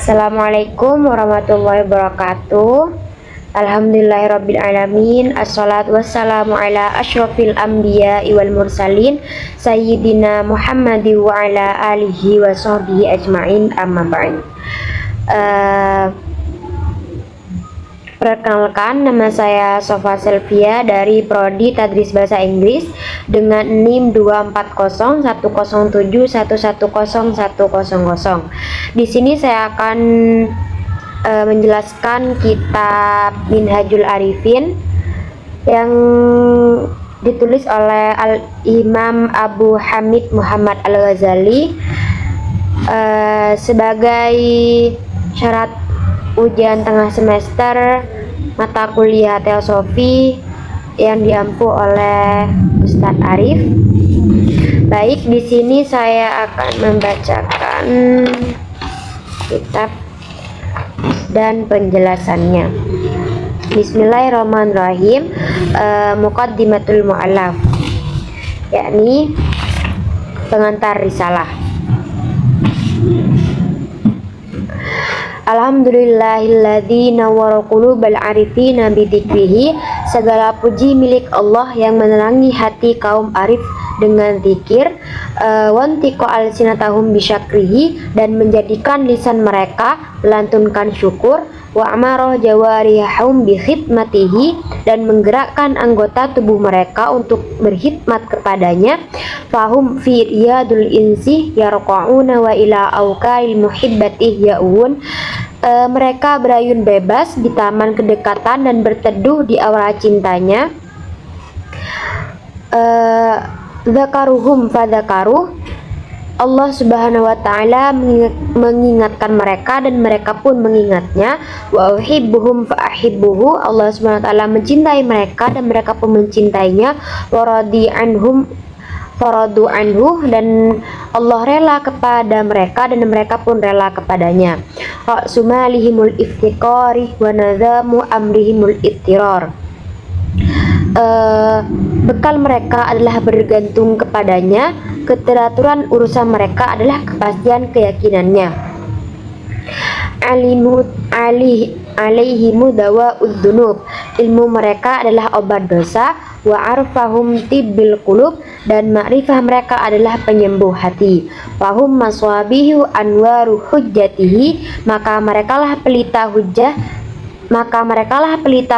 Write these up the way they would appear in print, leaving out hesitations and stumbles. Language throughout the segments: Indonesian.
Assalamualaikum warahmatullahi wabarakatuh. Alhamdulillahirabbil alamin. Assalatu wassalamu ala asyrofil anbiya'i wal mursalin sayyidina Muhammadin wa ala alihi wa sahbihi ajmain, amma ba'd. Perkenalkan, nama saya Sofa Selvia dari Prodi Tadris Bahasa Inggris dengan NIM 2401071101010. Di sini saya akan menjelaskan kitab Minhajul Arifin yang ditulis oleh Al-Imam Abu Hamid Muhammad Al-Ghazali sebagai syarat ujian tengah semester mata kuliah teosofi yang diampu oleh Ustadz Arif. Baik, di sini saya akan membacakan kitab dan penjelasannya. Bismillahirrahmanirrahim. Muqaddimatul mu'allaf, yakni pengantar risalah. Alhamdulillahilladzi nawwara qulubal arifina bidzikrihi. Segala puji milik Allah yang menerangi hati kaum arif dengan zikir. Wantiqa alsinatahum bisyakrihi, dan menjadikan lisan mereka melantunkan syukur. Wa amara jawarihum bi khidmatihi, dan menggerakkan anggota tubuh mereka untuk berkhidmat kepadanya. Fahum fi riyadul insi yarqauna wa ila auqail muhibbatih yaun. Mereka berayun bebas di taman kedekatan dan berteduh di aura cintanya. Zakaruhum fadzakaruh. Allah Subhanahu wa ta'ala mengingatkan mereka dan mereka pun mengingatnya. Wa uhibbuhum fa ahibbuhu. Allah Subhanahu wa ta'ala mencintai mereka dan mereka pun mencintainya. Wa radi anhum faradu anhu, dan Allah rela kepada mereka dan mereka pun rela kepadanya. Sumalihimul iftiqari wa nazamu amrihimul ittirar. Bekal mereka adalah bergantung kepadanya, keteraturan urusan mereka adalah kepastian keyakinannya. Alaihimu dawa'ud dunub. Ilmu mereka adalah obat dosa. Wa arfahum tibbil qulub, dan makrifah mereka adalah penyembuh hati. Fahum maswabihu anwaru hujjatihi, maka merekalah pelita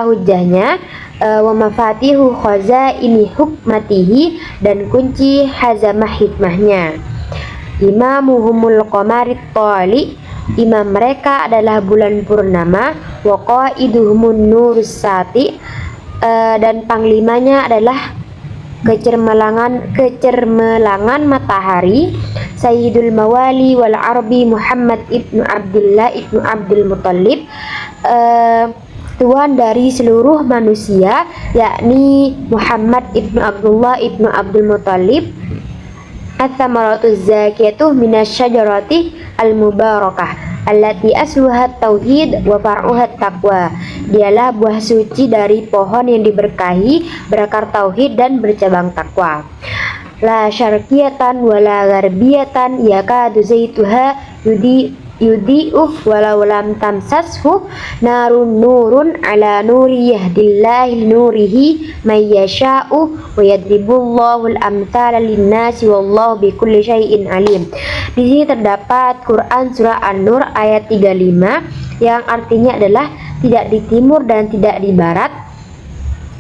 hujahnya. Wa mafatihu khazaini hukmatihi, dan kunci hazamah hikmahnya. Imamuhumul qamarit thali, imam mereka adalah bulan purnama. Wa qaiduhumun nurus sati, dan panglimanya adalah kecermelangan matahari. Sayyidul mawali wal arabi Muhammad ibnu Abdullah ibnu Abdul Muttalib, tuan dari seluruh manusia, yakni Muhammad ibnu Abdullah ibnu Abdul Muttalib. Ats-tsamaratu zakiyatu minasyajarati al-mubarakah allati asluha tauhid wa far'uha taqwa. Dialah buah suci dari pohon yang diberkahi, berakar tauhid dan bercabang takwa. La syarqiyatan wa la gharbiyatan yakadu zaituha yudi'uh walau lam tamsashu nurun ala nuri yahdillahi nurihi may yasha'u wa yadribullahu al-amthala lin-nasi wallahu bikulli syai'in alim. Di sini terdapat Quran surah An-Nur ayat 35 yang artinya adalah tidak di timur dan tidak di barat,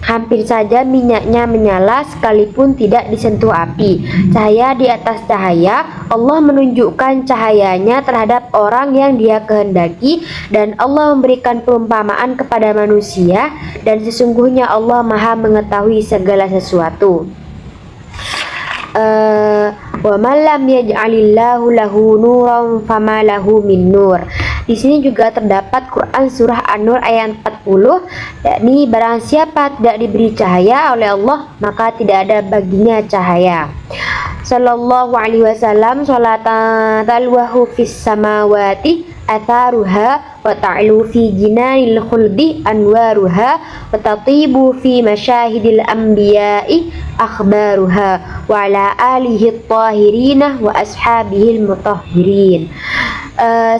hampir saja minyaknya menyala sekalipun tidak disentuh api. Cahaya di atas cahaya, Allah menunjukkan cahayanya terhadap orang yang Dia kehendaki, dan Allah memberikan perumpamaan kepada manusia, dan sesungguhnya Allah Maha mengetahui segala sesuatu. Wa man lam yaj'alillahu lahu nuran fama lahu min nur. Di sini juga terdapat Quran surah An-Nur ayat 40, yakni barang siapa tidak diberi cahaya oleh Allah, maka tidak ada baginya cahaya. Sallallahu alaihi wasallam, salatan talwahu fis samawati atharuha wa ta'lu fi jinanil khuldi anwaruha wa tatibu fi masyahidil anbiya'i akhbaruha wa ala alihi at-tahirina wa ashabihil mutahhirin.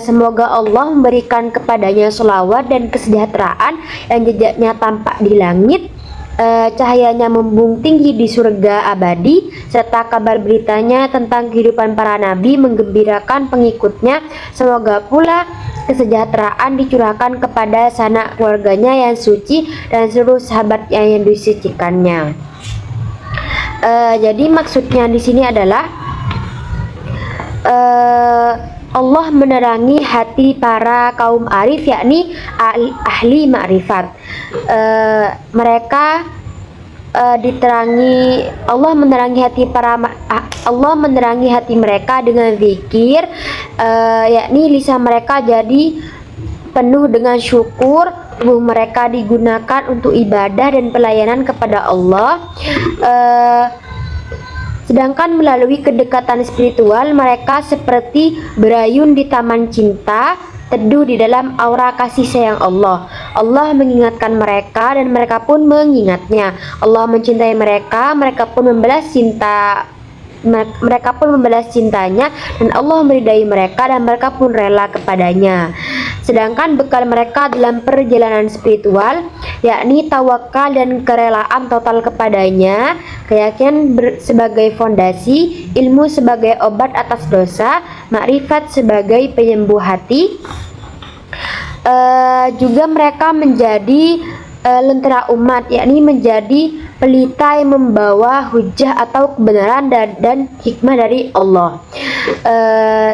Semoga Allah memberikan kepadanya sholawat dan kesejahteraan yang jejaknya tampak di langit, cahayanya membung tinggi di surga abadi, serta kabar beritanya tentang kehidupan para nabi menggembirakan pengikutnya. Semoga pula kesejahteraan dicurahkan kepada sanak keluarganya yang suci dan seluruh sahabatnya yang disucikannya. Jadi maksudnya di sini adalah Allah menerangi hati para kaum arif, yakni ahli ma'rifat. Mereka diterangi Allah menerangi hati Allah menerangi hati mereka dengan zikir, yakni lisan mereka jadi penuh dengan syukur, tubuh mereka digunakan untuk ibadah dan pelayanan kepada Allah. Sedangkan melalui kedekatan spiritual mereka seperti berayun di taman cinta, teduh di dalam aura kasih sayang Allah. Allah mengingatkan mereka dan mereka pun mengingatnya. Allah mencintai mereka, mereka pun membalas cintanya, dan Allah meridai mereka dan mereka pun rela kepadanya. Sedangkan bekal mereka dalam perjalanan spiritual, yakni tawakal dan kerelaan total kepadanya, keyakinan sebagai fondasi, ilmu sebagai obat atas dosa, makrifat sebagai penyembuh hati. Juga mereka menjadi lentera umat, yakni menjadi pelita yang membawa hujah atau kebenaran dan hikmah dari Allah.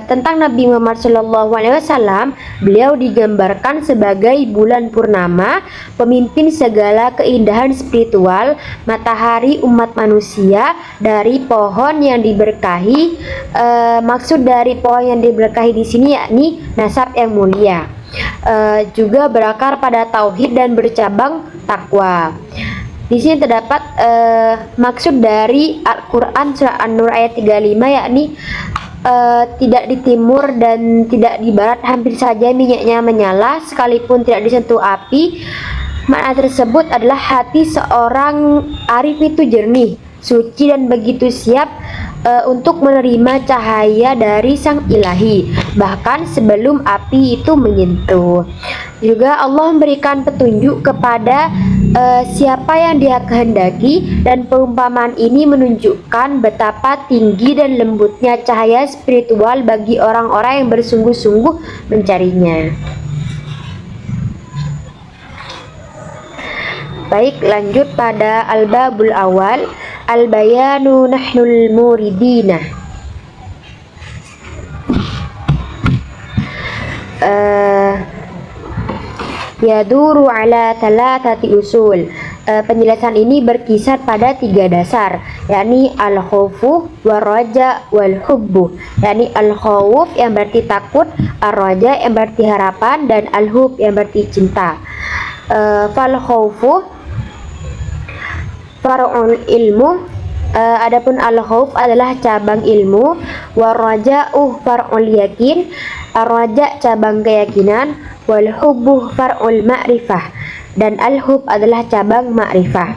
Tentang Nabi Muhammad SAW, beliau digambarkan sebagai bulan purnama, pemimpin segala keindahan spiritual, matahari umat manusia, dari pohon yang diberkahi. Maksud dari pohon yang diberkahi di sini yakni nasab yang mulia. Juga berakar pada tauhid dan bercabang takwa. Di sini terdapat maksud dari Al-Quran surah An-Nur ayat 35, yakni tidak di timur dan tidak di barat hampir saja minyaknya menyala sekalipun tidak disentuh api. Makna tersebut adalah hati seorang arif itu jernih, suci dan begitu siap untuk menerima cahaya dari Sang Ilahi, bahkan sebelum api itu menyentuh. Juga Allah memberikan petunjuk kepada siapa yang Dia kehendaki, dan perumpamaan ini menunjukkan betapa tinggi dan lembutnya cahaya spiritual bagi orang-orang yang bersungguh-sungguh mencarinya. Baik, lanjut pada al-babul awal, al-bayanu nahnul muridina. Yaduru ala thalathati usul. Penjelasan ini berkisar pada 3 dasar, yakni al-khawfu, waraja, wal-hubbu. Yakni al-khawf yang berarti takut, ar-raja yang berarti harapan, dan al-hub yang berarti cinta. Fal-khawfu far'ul ilmu. Adapun al-khawf adalah cabang ilmu, waraja'u far'ul yakin, ar-raja cabang keyakinan, wal hubbu far'ul ma'rifah, dan al-hub adalah cabang ma'rifah.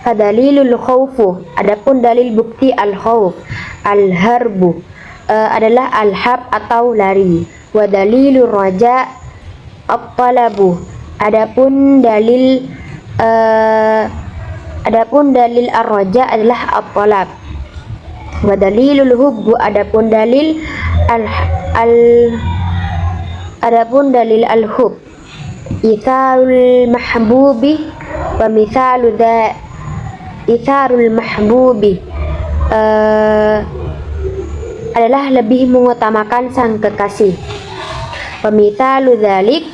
Fadalilul khawfu, adapun dalil bukti al-khawf, al-harbu adalah al-hab atau lari, wa dalilur raja at-talabu, adapun dalil ar-raja adalah at-talab. Wa dalilul hubbu, adapun dalil al-hub, itharul mahbubi wa mithalu itharul mahbubi adalah lebih mengutamakan sang kekasih. Wa mithalu dzalik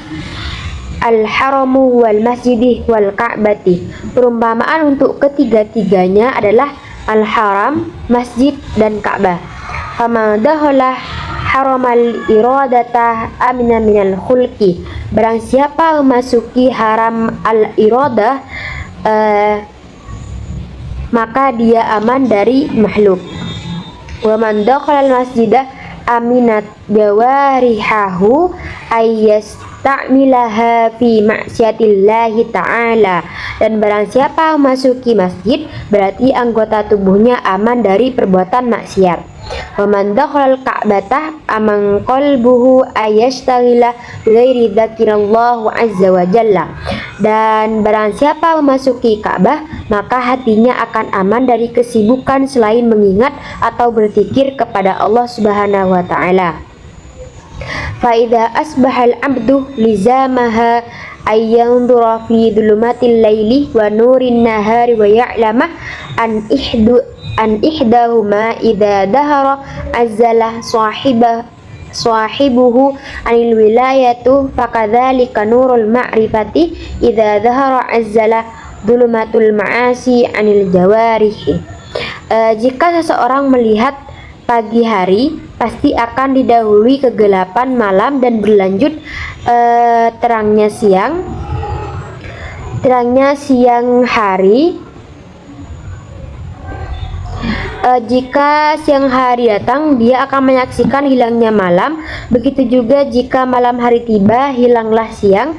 al-haramu wal masjidi wal ka'bati. Perumpamaan untuk ketiga-tiganya adalah al-haram, masjid, dan Ka'bah. Faman dakhala haramal iradata amina minal khulqi. Barang siapa memasuki haram al-iradah, maka dia aman dari makhluk. Wa man dakhala al-masjidah aminat jawarihahu ta'milaha fi maksiatillahi ta'ala. Dan barang siapa memasuki masjid, berarti anggota tubuhnya aman dari perbuatan maksiat. Wa man dakhala al-ka'bata aman qalbuhu ayashtagila bighairi dzikrillah azza wa jalla. Dan barang siapa memasuki Ka'bah, maka hatinya akan aman dari kesibukan selain mengingat atau berzikir kepada Allah Subhanahu wa taala. Fa idza asbaha al-'abdu lizamaha ayyanzura fi dhulumatil laili wa nurin nahari wa ya'lama an ihdahuma idza dahara azzalah sahibuhu anil wilayatu fakadzalika nurul ma'rifati idza dhahara azzala dhulumatul ma'asi anil jawarih. Jika seseorang melihat pagi hari, pasti akan didahului kegelapan malam dan berlanjut terangnya siang hari. Jika siang hari datang, dia akan menyaksikan hilangnya malam. Begitu juga jika malam hari tiba, hilanglah siang.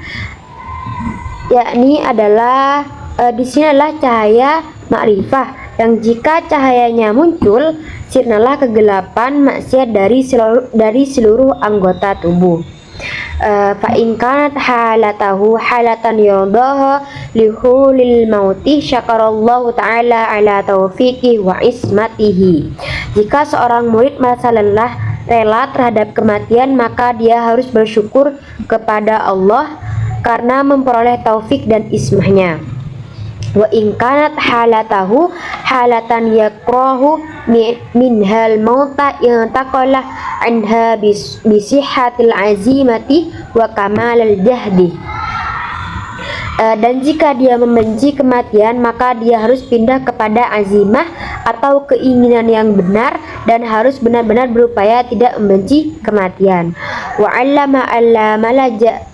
Yakni adalah di sini adalah cahaya makrifah, yang jika cahayanya muncul, sirnalah kegelapan maksiat dari seluruh anggota tubuh. Fa in kanat halatahu halatan yardaha lihulil mauti syakarallahu ta'ala ala taufiqih wa ismatihi. Jika seorang murid merasa rela terhadap kematian, maka dia harus bersyukur kepada Allah karena memperoleh taufik dan ismahnya. Wa in kanat halatahu halatan yakrahu minhal mauta intaqala anha bisihhatil azimati wa kamalal jahdi. Dan jika dia membenci kematian, maka dia harus pindah kepada azimah atau keinginan yang benar dan harus benar-benar berupaya tidak membenci kematian. Wa 'allama alla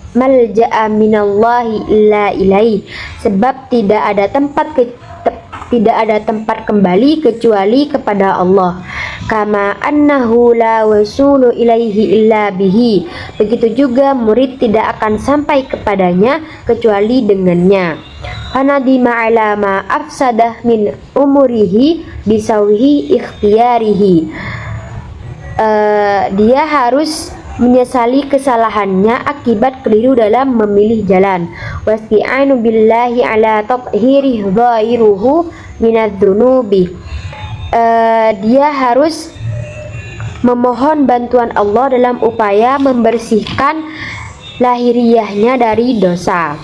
malja'a minallahi illa ilaih, sebab tidak ada tempat kembali kecuali kepada Allah. Kama annahu la wasulu ilaihi illa bihi, begitu juga murid tidak akan sampai kepadanya kecuali dengannya. Fanadima ala ma afsadah min umurihi bisawihi ikhtiyarihi. Dia harus menyesali kesalahannya akibat keliru dalam memilih jalan. Wasti'anu billahi ala tathhiri dhairuhu minadz-dzunubi. Dia harus memohon bantuan Allah dalam upaya membersihkan lahiriahnya dari dosa.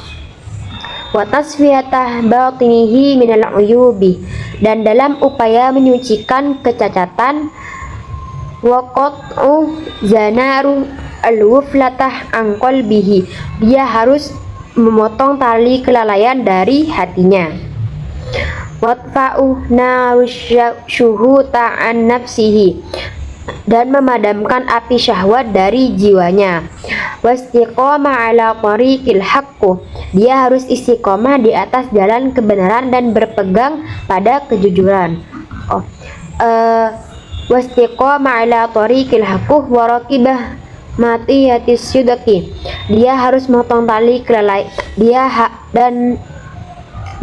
Wa tasfiyatah batinihi minal uyubi, dan dalam upaya menyucikan kecacatan. Waqat'u zanaru al-wuflatah an qalbihi, dia harus memotong tali kelalaian dari hatinya. Watfa'u narusyuhuta an nafsihi, dan memadamkan api syahwat dari jiwanya. Wastiqomah ala tariqil haqqu, dia harus istiqomah di atas jalan kebenaran dan berpegang pada kejujuran. Wastiqomah ala tariqil haqqu wa raqibah matiyatis sudaki, dia harus memotong tali kelalaian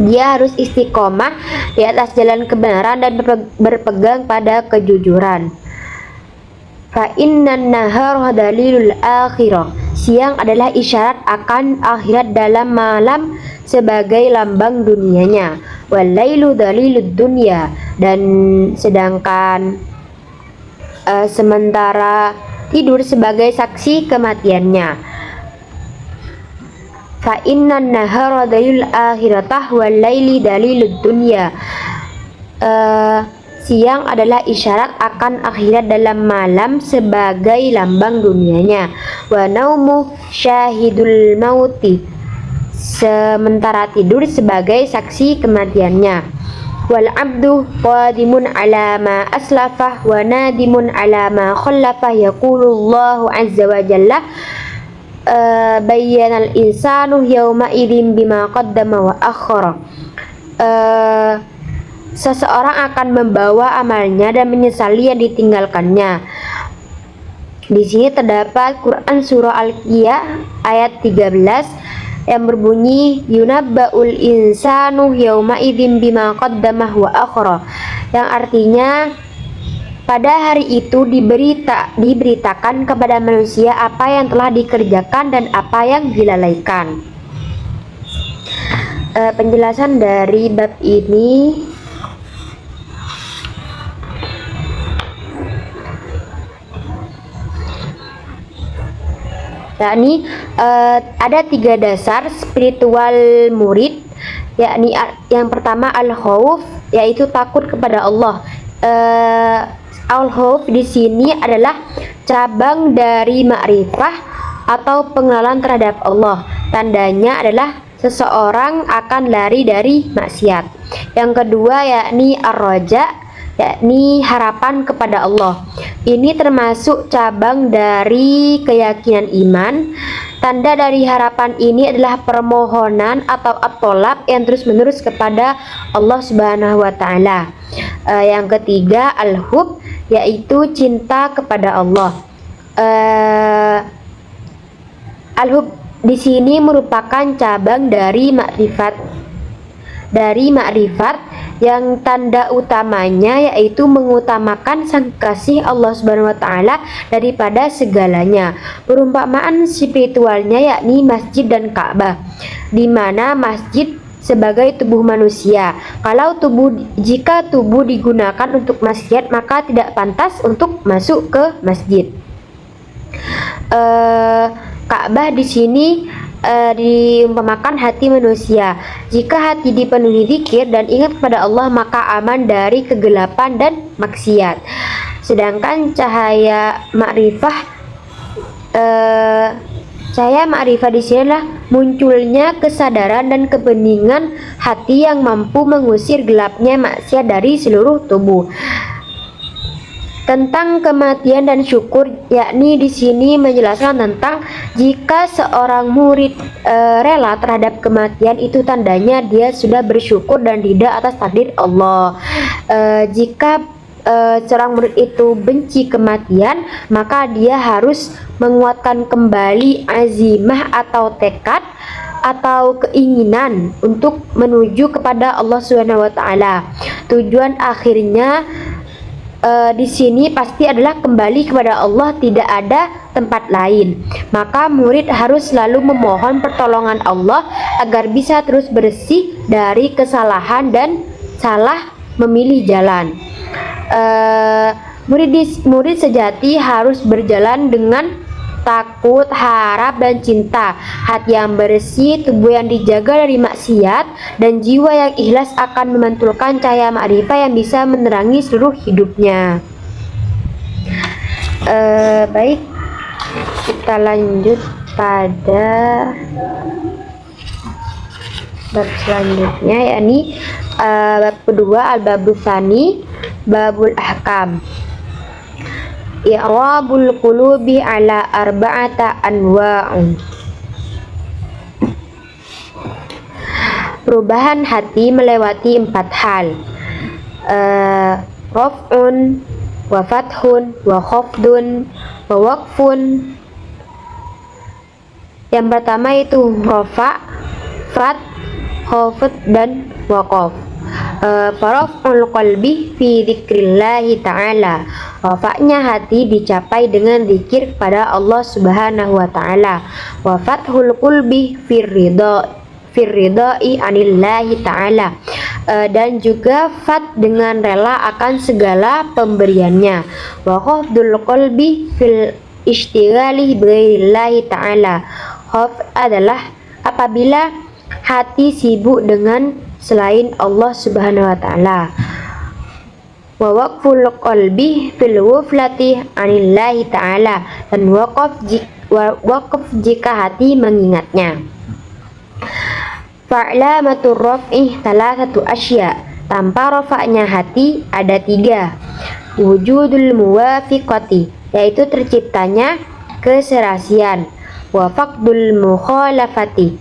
dia harus istiqomah di atas jalan kebenaran dan berpegang pada kejujuran. Fa innan nahara dalilul akhirah, siang adalah isyarat akan akhirat dalam malam sebagai lambang dunianya. Wal lailu dalilud dunya, dan sedangkan sementara tidur sebagai saksi kematiannya. Fa innan nahara dalilul akhiratah wal laili dalilud dunya. Siang adalah isyarat akan akhirat dalam malam sebagai lambang dunianya. Wa naumu syahidul mauti, sementara tidur sebagai saksi kematiannya. Wal abdu qadimun ala ma aslafah wa nadimun ala ma khallafah, yaqulullahu azza wa jalla bayyanal insanu yawma idzin bima qaddama wa akhara. Seseorang akan membawa amalnya dan menyesali yang ditinggalkannya. Di sini terdapat Quran surah Al-Qiyah ayat 13 yang berbunyi yunabba'ul insanu yauma idzin bima qaddamah wa akhara, yang artinya Pada hari itu diberitakan kepada manusia apa yang telah dikerjakan dan apa yang dilalaikan. Penjelasan dari bab ini yakni ada 3 dasar spiritual murid, yakni yang pertama al-khauf, yaitu takut kepada Allah. Al-khauf di sini adalah cabang dari ma'rifah atau pengenalan terhadap Allah. Tandanya adalah seseorang akan lari dari maksiat. Yang kedua yakni ar-raja, yakni harapan kepada Allah. Ini termasuk cabang dari keyakinan iman. Tanda dari harapan ini adalah permohonan atau at-tolab yang terus-menerus kepada Allah Subhanahu wa taala. Yang ketiga al-hub, yaitu cinta kepada Allah. Al-hub di sini merupakan cabang dari makrifat. Yang tanda utamanya yaitu mengutamakan sang kasih Allah Subhanahu wa taala daripada segalanya. Perumpamaan spiritualnya yakni masjid dan Ka'bah, di mana masjid sebagai tubuh manusia. Jika tubuh digunakan untuk maksiat, maka tidak pantas untuk masuk ke masjid. Ka'bah di sini diumpamakan hati manusia. Jika hati dipenuhi zikir dan ingat kepada Allah, maka aman dari kegelapan dan maksiat. Sedangkan cahaya ma'rifah di sini adalah munculnya kesadaran dan kebeningan hati yang mampu mengusir gelapnya maksiat dari seluruh tubuh. Tentang kematian dan syukur, yakni di sini menjelaskan tentang jika seorang murid rela terhadap kematian, itu tandanya dia sudah bersyukur dan tidak atas takdir Allah. Jika seorang murid itu benci kematian, maka dia harus menguatkan kembali azimah atau tekad atau keinginan untuk menuju kepada Allah Subhanahu wa taala. Tujuan akhirnya di sini pasti adalah kembali kepada Allah, tidak ada tempat lain. Maka murid harus selalu memohon pertolongan Allah agar bisa terus bersih dari kesalahan dan salah memilih jalan. Murid sejati harus berjalan dengan takut, harap, dan cinta. Hati yang bersih, tubuh yang dijaga dari maksiat, dan jiwa yang ikhlas akan memantulkan cahaya ma'rifah yang bisa menerangi seluruh hidupnya. Baik, kita lanjut pada bab selanjutnya, yakni bab kedua, al-babul tsani, babul ahkam. I'rabul qulubi ala arba'ata anwa'un. Perubahan hati melewati 4 hal. Raf'un wa fathun wa khafdun wa waqfun. Yang pertama itu rafa, fat, khafd, dan waqaf. Faraf'ul qalbi fi dzikrillahi ta'ala. Rafa'nya hati dicapai dengan zikir kepada Allah Subhanahu wa taala. Wa fathul qalbi fir ridai anillahi ta'ala. Dan juga fat dengan rela akan segala pemberiannya. Wa khafdul qalbi fil ishtighali bighairillahi ta'ala. Khaf adalah apabila hati sibuk dengan selain Allah Subhanahu wa taala. Wa waqful qalbi fil ghaflati anillahi ta'ala, dan waqaf jika hati mengingatnya. Fa'lamatur raf'i thalathatu asya. Tanpa rafa'nya hati ada 3. Wujudul muwafiqati, yaitu terciptanya keserasian. Wa faqdul mukhalafati,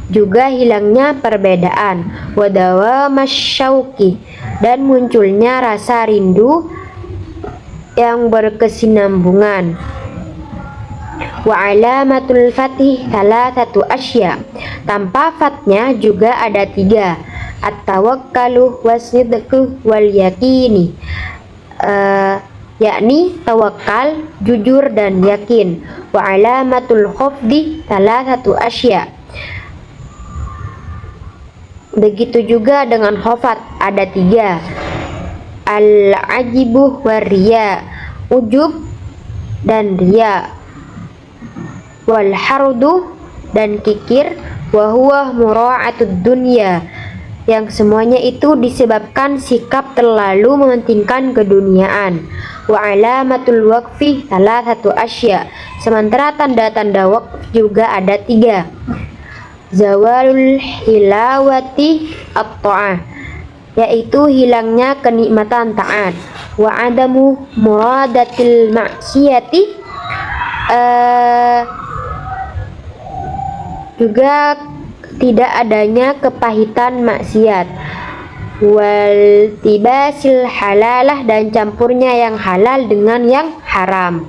juga hilangnya perbedaan. Wa dawamasyauqi, dan munculnya rasa rindu yang berkesinambungan. Wa alamatul fatih thalathatu asya. Tanpa fatnya juga ada 3. At-tawakkalu wasidqu wal yaqini. yakni tawakal, jujur dan yakin. Wa alamatul khafdi thalathatu asya. Begitu juga dengan khafat ada 3. Al-ajibu wariya, ujub dan riya. Wal hardu dan kikir, wa huwa mura'atud dunya, yang semuanya itu disebabkan sikap terlalu mementingkan keduniaan. Wa alamatul waqfi thalathatu asya, sementara tanda-tanda waqf juga ada 3. Zawalul hilawati at-ta'ah, yaitu hilangnya kenikmatan taat. Wa adamu muradatil maksiyati, juga tidak adanya kepahitan maksiat. Wal tibasil halalah, dan campurnya yang halal dengan yang haram.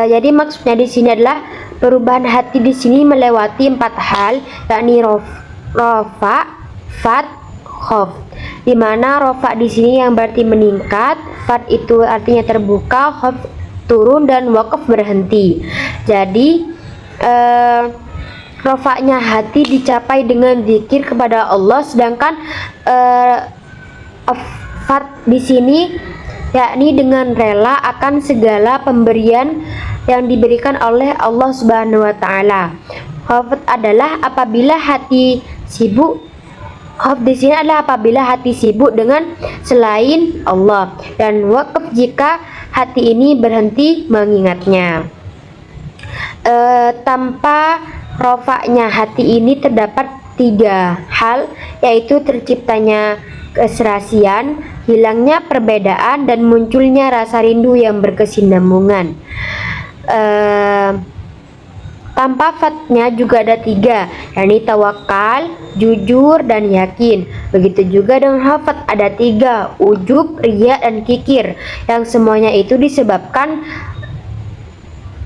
Jadi maksudnya di sini adalah perubahan hati di sini melewati 4 hal, yakni rofa, fat, khof. Di mana rofa di sini yang berarti meningkat, fat itu artinya terbuka, khof turun, dan wakaf berhenti. Jadi rofaknya hati dicapai dengan zikir kepada Allah, sedangkan fat di sini yakni dengan rela akan segala pemberian yang diberikan oleh Allah Subhanahu wa taala. Khafat adalah apabila hati sibuk. Khaf di sini adalah apabila hati sibuk dengan selain Allah, dan wakaf jika hati ini berhenti mengingatnya. Tanpa rofaknya hati ini terdapat 3 hal, yaitu terciptanya keserasian, hilangnya perbedaan, dan munculnya rasa rindu yang berkesinambungan. Tanpa fatnya juga ada 3, yakni tawakal, jujur, dan yakin. Begitu juga dengan hafat ada 3, ujub, riya, dan kikir, yang semuanya itu disebabkan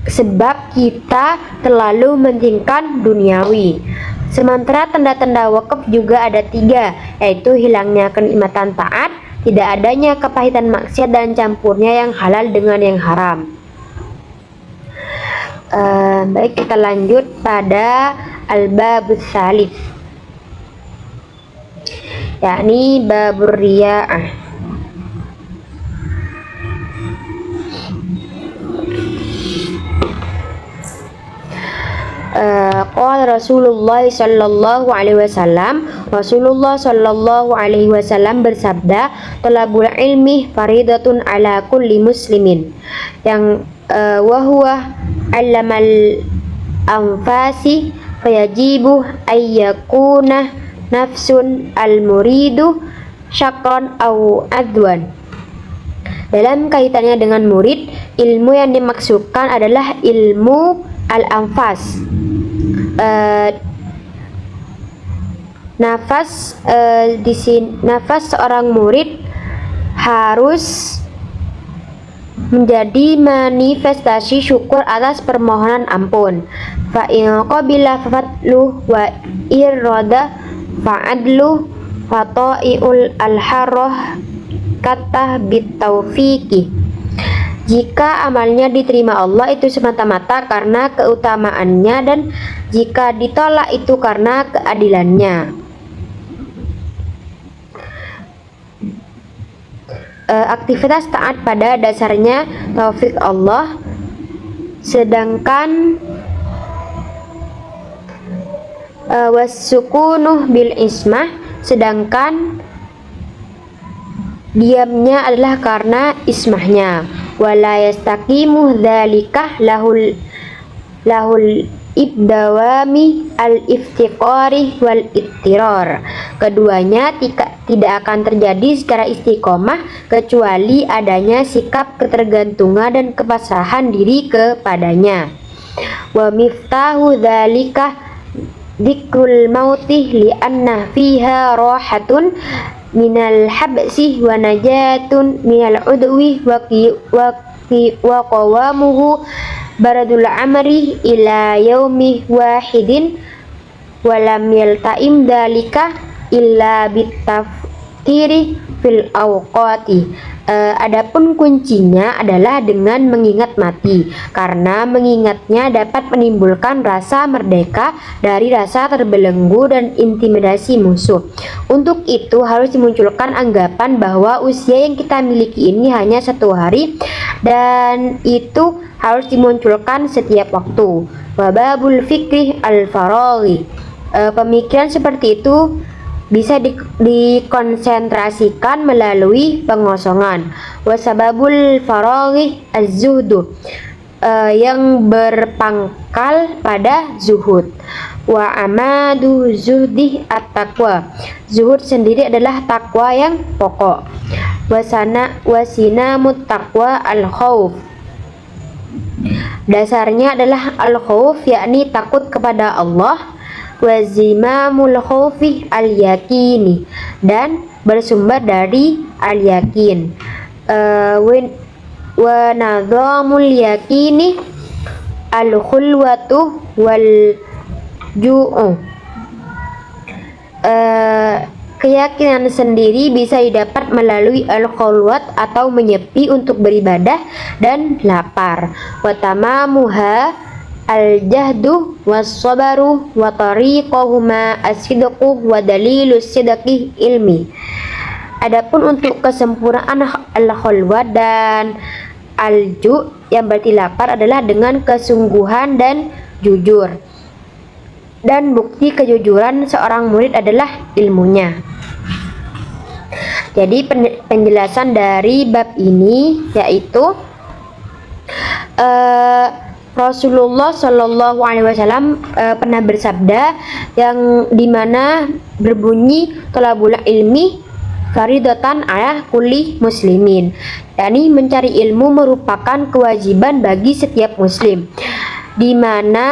sebab kita terlalu mementingkan duniawi. Sementara tanda-tanda wakaf juga ada 3, yaitu hilangnya kenikmatan taat, tidak adanya kepahitan maksiat, dan campurnya yang halal dengan yang haram. Baik, kita lanjut pada al-babus salis, yakni babur riya'ah. Qala Rasulullah sallallahu alaihi wasallam, Rasulullah sallallahu alaihi wasallam bersabda, talabul ilmi faridatun ala kulli muslimin, yang wa huwa allamal anfasi fayajibu ayyakuna nafsun al muridu syakran aw adwan. Dalam kaitannya dengan murid, ilmu yang dimaksudkan adalah ilmu al-anfas. Nafas di sini, nafas seorang murid harus menjadi manifestasi syukur atas permohonan ampun. Fa in qabila fatlu wa irada fa'adlu fata'iul al-harrah kata bitaufiqi. Jika amalnya diterima Allah itu semata-mata karena keutamaannya, dan jika ditolak itu karena keadilannya. Aktivitas taat pada dasarnya taufik Allah, sedangkan wasukunuh bil ismah, sedangkan diamnya adalah karena ismahnya. Wala yastaqimu dzalika lahul ibdawami al-iftiqari wal ittirar. Keduanya tidak akan terjadi secara istiqomah kecuali adanya sikap ketergantungan dan kepasrahan diri kepadanya. Wa miftahu dzalika dzikrul mauti li'anna fiha rahatun minal habsi wa najatun minal udwi wa qawamuhu baradul amri ila yaumi wahidin walam yaltaim dalika illa tadhkiri fil awqati. Adapun kuncinya adalah dengan mengingat mati, karena mengingatnya dapat menimbulkan rasa merdeka dari rasa terbelenggu dan intimidasi musuh. Untuk itu harus dimunculkan anggapan bahwa usia yang kita miliki ini hanya 1 hari, dan itu harus dimunculkan setiap waktu. Wababul fikri al-faraghi. Pemikiran seperti itu bisa dikonsentrasikan melalui pengosongan. Wasababul faraghi az-zuhdu, yang berpangkal pada zuhud. Wa amadu zuhdi at-taqwa. Zuhud sendiri adalah takwa yang pokok. Wasinamut taqwa al-khauf. Dasarnya adalah al-khauf, yakni takut kepada Allah. Wazimamul khaufi al-yakini, dan bersumber dari al-yakin. Wa nadhamul yakini al-khulwatu wal ju'u. Keyakinan sendiri bisa didapat melalui al-khulwat atau menyepi untuk beribadah dan lapar. Wa tamamuha al-jahdu was-sabaru wa tariqahuma as-sidqu wa dalilus sidqi ilmi. Adapun untuk kesempurnaan al-khulwat dan al-ju' yang berarti lapar adalah dengan kesungguhan dan jujur. Dan bukti kejujuran seorang murid adalah ilmunya. Jadi penjelasan dari bab ini yaitu Rasulullah Shallallahu Alaihi Wasallam pernah bersabda yang dimana berbunyi thalabul ilmi faridatan ala kulli muslimin, yakni mencari ilmu merupakan kewajiban bagi setiap muslim. Dimana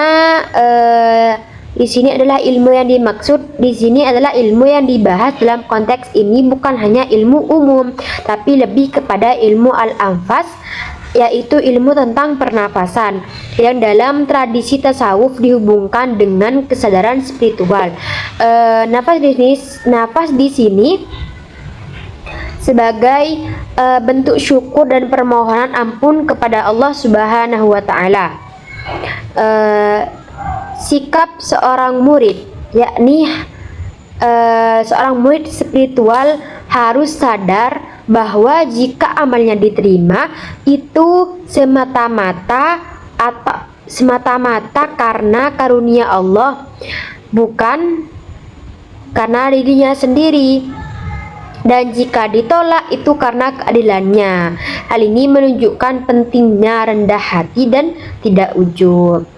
di sini adalah ilmu yang dimaksud di sini adalah ilmu yang dibahas dalam konteks ini bukan hanya ilmu umum, tapi lebih kepada ilmu al-anfas, yaitu ilmu tentang pernafasan yang dalam tradisi tasawuf dihubungkan dengan kesadaran spiritual. Nafas di sini sebagai bentuk syukur dan permohonan ampun kepada Allah Subhanahu wa taala. Sikap seorang murid, yakni seorang murid spiritual harus sadar bahwa jika amalnya diterima itu semata-mata karena karunia Allah, bukan karena dirinya sendiri. Dan jika ditolak itu karena keadilannya. Hal ini menunjukkan pentingnya rendah hati dan tidak ujub.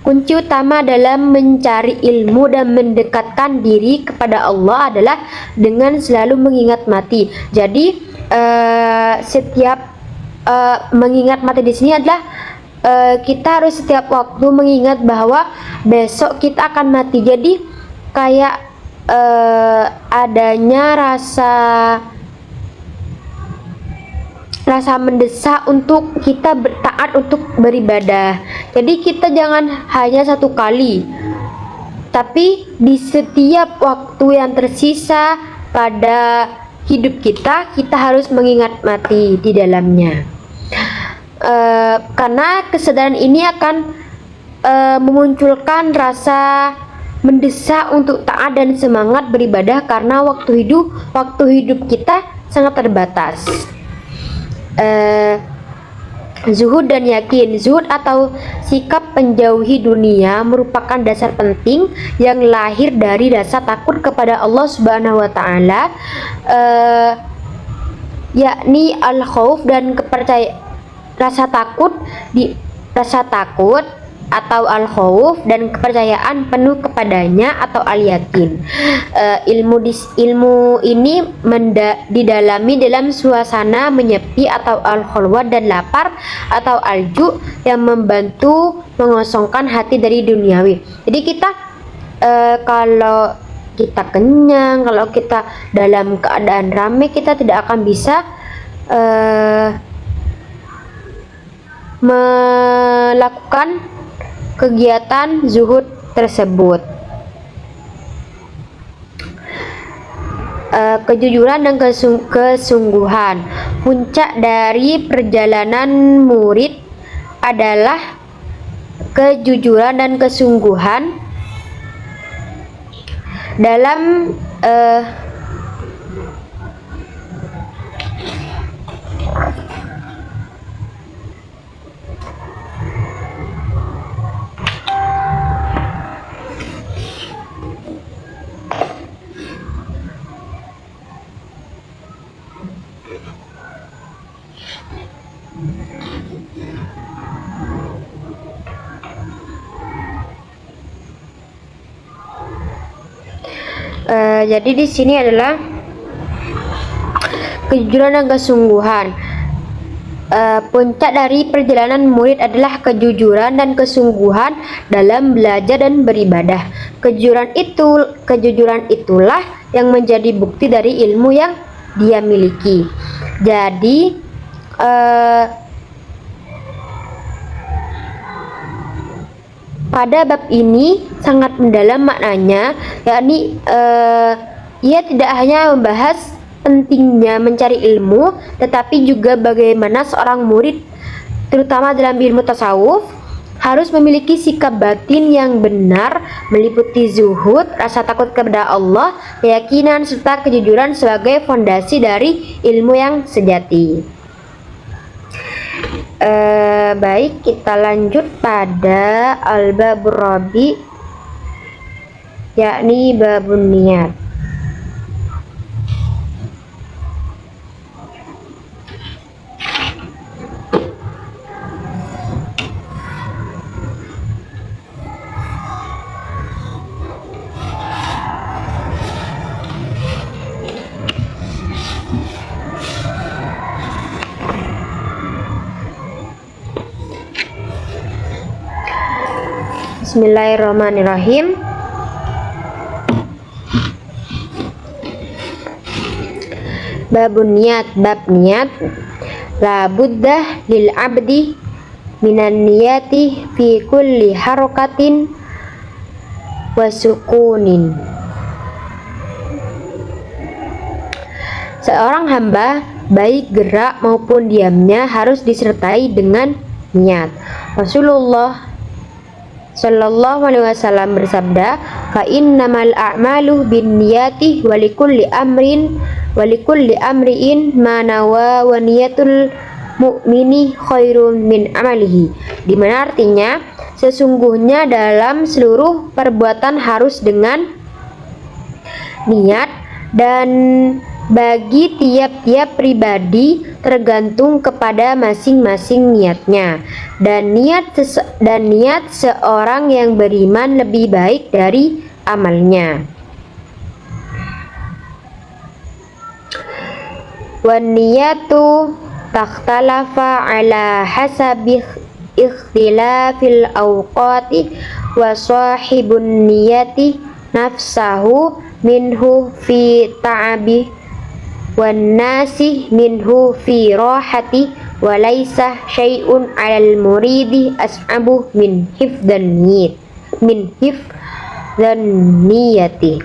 Kunci utama dalam mencari ilmu dan mendekatkan diri kepada Allah adalah dengan selalu mengingat mati. Jadi setiap mengingat mati di sini adalah kita harus setiap waktu mengingat bahwa besok kita akan mati. Jadi kayak adanya rasa mendesak untuk kita taat untuk beribadah. Jadi kita jangan hanya 1 kali, tapi di setiap waktu yang tersisa pada hidup kita harus mengingat mati di dalamnya. Karena kesadaran ini akan memunculkan rasa mendesak untuk taat dan semangat beribadah, karena waktu hidup kita sangat terbatas. Zuhud dan yakin. Zuhud atau sikap menjauhi dunia merupakan dasar penting yang lahir dari rasa takut kepada Allah Subhanahu wa taala, yakni al-khauf dan rasa takut atau al-khauf dan kepercayaan penuh kepadanya atau al-yakin. Ilmu ini didalami dalam suasana menyepi atau al-khulwat dan lapar atau al-ju' yang membantu mengosongkan hati dari duniawi. Jadi kita kalau kita kenyang, kalau kita dalam keadaan ramai, kita tidak akan bisa melakukan kegiatan zuhud tersebut. kejujuran dan kesungguhan. Puncak dari perjalanan murid adalah kejujuran dan kesungguhan dalam jadi di sini adalah kejujuran dan kesungguhan. Puncak dari perjalanan murid adalah kejujuran dan kesungguhan dalam belajar dan beribadah. Kejujuran itulah yang menjadi bukti dari ilmu yang dia miliki. Jadi pada bab ini sangat mendalam maknanya, yakni ia tidak hanya membahas pentingnya mencari ilmu, tetapi juga bagaimana seorang murid, terutama dalam ilmu tasawuf, harus memiliki sikap batin yang benar, meliputi zuhud, rasa takut kepada Allah, keyakinan, serta kejujuran sebagai fondasi dari ilmu yang sejati. Baik, kita lanjut pada al-babur rabi, yakni babun niat. Bismillahirrahmanirrahim. Babun niat, bab niat. La buddah lil abdi minan niyati fi kulli harokatin wa sukunin. Seorang hamba, baik gerak maupun diamnya, harus disertai dengan niat. Rasulullah Sallallahu alaihi wasallam bersabda, "Fa innamal a'malu binniyati wa likulli amri'in ma nawa wa niyatul mu'mini khairun min amalihi." Di mana artinya, sesungguhnya dalam seluruh perbuatan harus dengan niat, dan bagi tiap-tiap pribadi tergantung kepada masing-masing niatnya, dan niat seorang yang beriman lebih baik dari amalnya. Wan niyatu takhtalafa ala hasabi ikhtilafil awqati wa sahibun niyati nafsahu minhu fi ta'abi wan nasi minhu fi rahati wa laisa syai'un 'alal muridi as'abu min hifdzan niyati.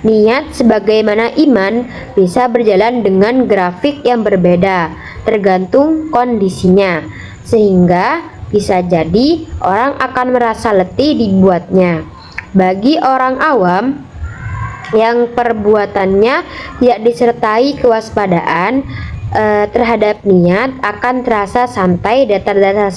Niat sebagaimana iman bisa berjalan dengan grafik yang berbeda tergantung kondisinya, sehingga bisa jadi orang akan merasa letih dibuatnya. Bagi orang awam yang perbuatannya tidak disertai kewaspadaan terhadap niat, akan terasa santai, datar-datar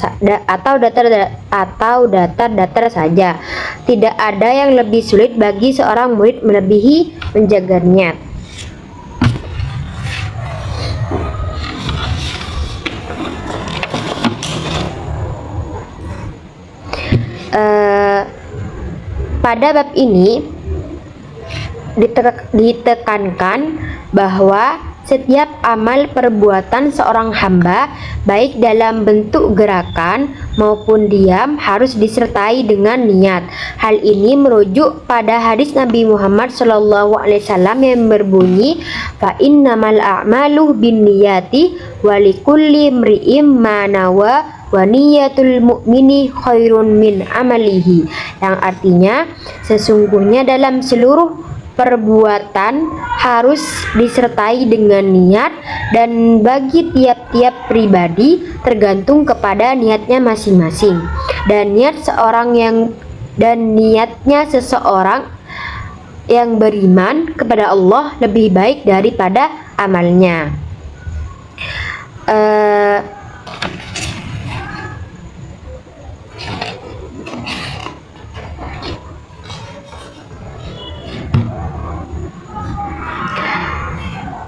saja. Tidak ada yang lebih sulit bagi seorang murid melebihi menjaga niat. Pada bab ini ditekankan bahwa setiap amal perbuatan seorang hamba, baik dalam bentuk gerakan maupun diam, harus disertai dengan niat. Hal ini merujuk pada hadis Nabi Muhammad SAW yang berbunyi, fa innamal a'malu binniyati wa likulli imri'im ma nawa wa niyatul mu'mini khairun min amalihi, yang artinya sesungguhnya dalam seluruh perbuatan harus disertai dengan niat, dan bagi tiap-tiap pribadi tergantung kepada niatnya masing-masing. Dan niatnya seseorang yang beriman kepada Allah lebih baik daripada amalnya.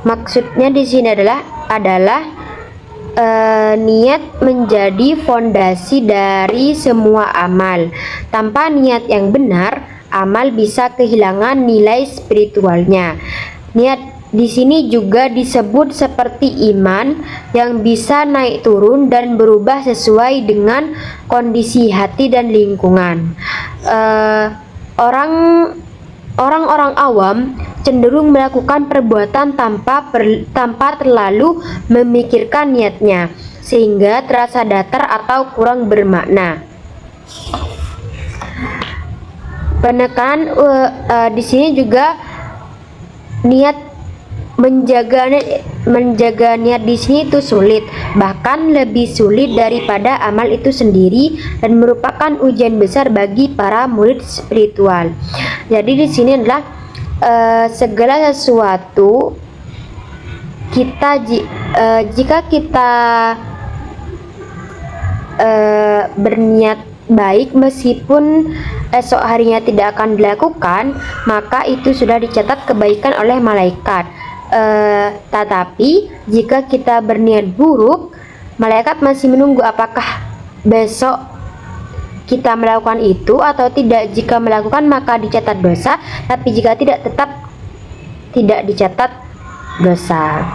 Maksudnya di sini adalah niat menjadi fondasi dari semua amal. Tanpa niat yang benar, amal bisa kehilangan nilai spiritualnya. Niat di sini juga disebut seperti iman yang bisa naik turun dan berubah sesuai dengan kondisi hati dan lingkungan. Orang-orang awam cenderung melakukan perbuatan tanpa terlalu memikirkan niatnya, sehingga terasa datar atau kurang bermakna. Penekanan di sini juga menjaga niat di sini itu sulit, bahkan lebih sulit daripada amal itu sendiri, dan merupakan ujian besar bagi para murid spiritual. Jadi di sini adalah segala sesuatu jika kita berniat baik meskipun esok harinya tidak akan dilakukan, maka itu sudah dicatat kebaikan oleh malaikat. Tetapi jika kita berniat buruk, malaikat masih menunggu apakah besok kita melakukan itu atau tidak. Jika melakukan maka dicatat dosa, tapi jika tidak, tetap tidak dicatat dosa.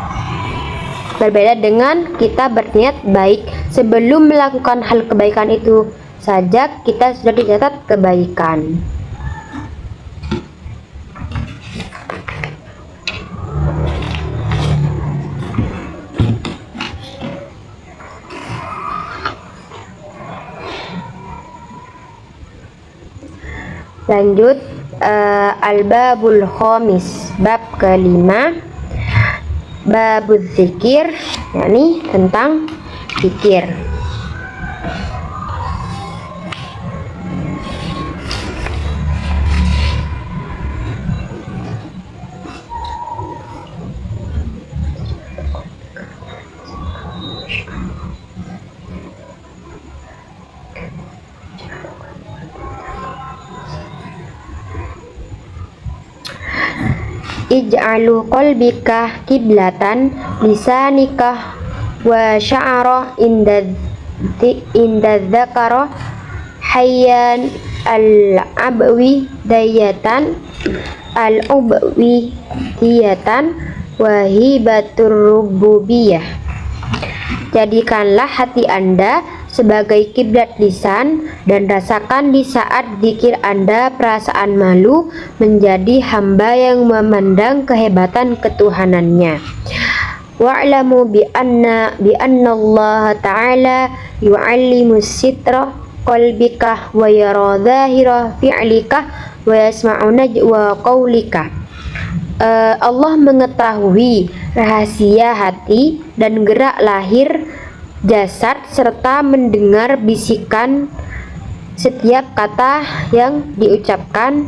Berbeda dengan kita berniat baik, sebelum melakukan hal kebaikan itu saja kita sudah dicatat kebaikan. Lanjut, al-babul khamis, bab kelima, babul zikir, yakni tentang zikir. Ij'alu qalbika kiblatan lisanika wa sya'ara inda dzakara hayyan al-abwi dayatan wa hibatur rububiyah. Jadikanlah hati Anda sebagai kiblat lisan, dan rasakan di saat zikir Anda perasaan malu menjadi hamba yang memandang kehebatan ketuhanannya. Wa'lamu bi anna Allah ta'ala yu'allimu sitra qalbika wa yara zahira fi'lika wa yasma'u najwa qawlika. Allah mengetahui rahasia hati dan gerak lahir jasad, serta mendengar bisikan setiap kata yang diucapkan.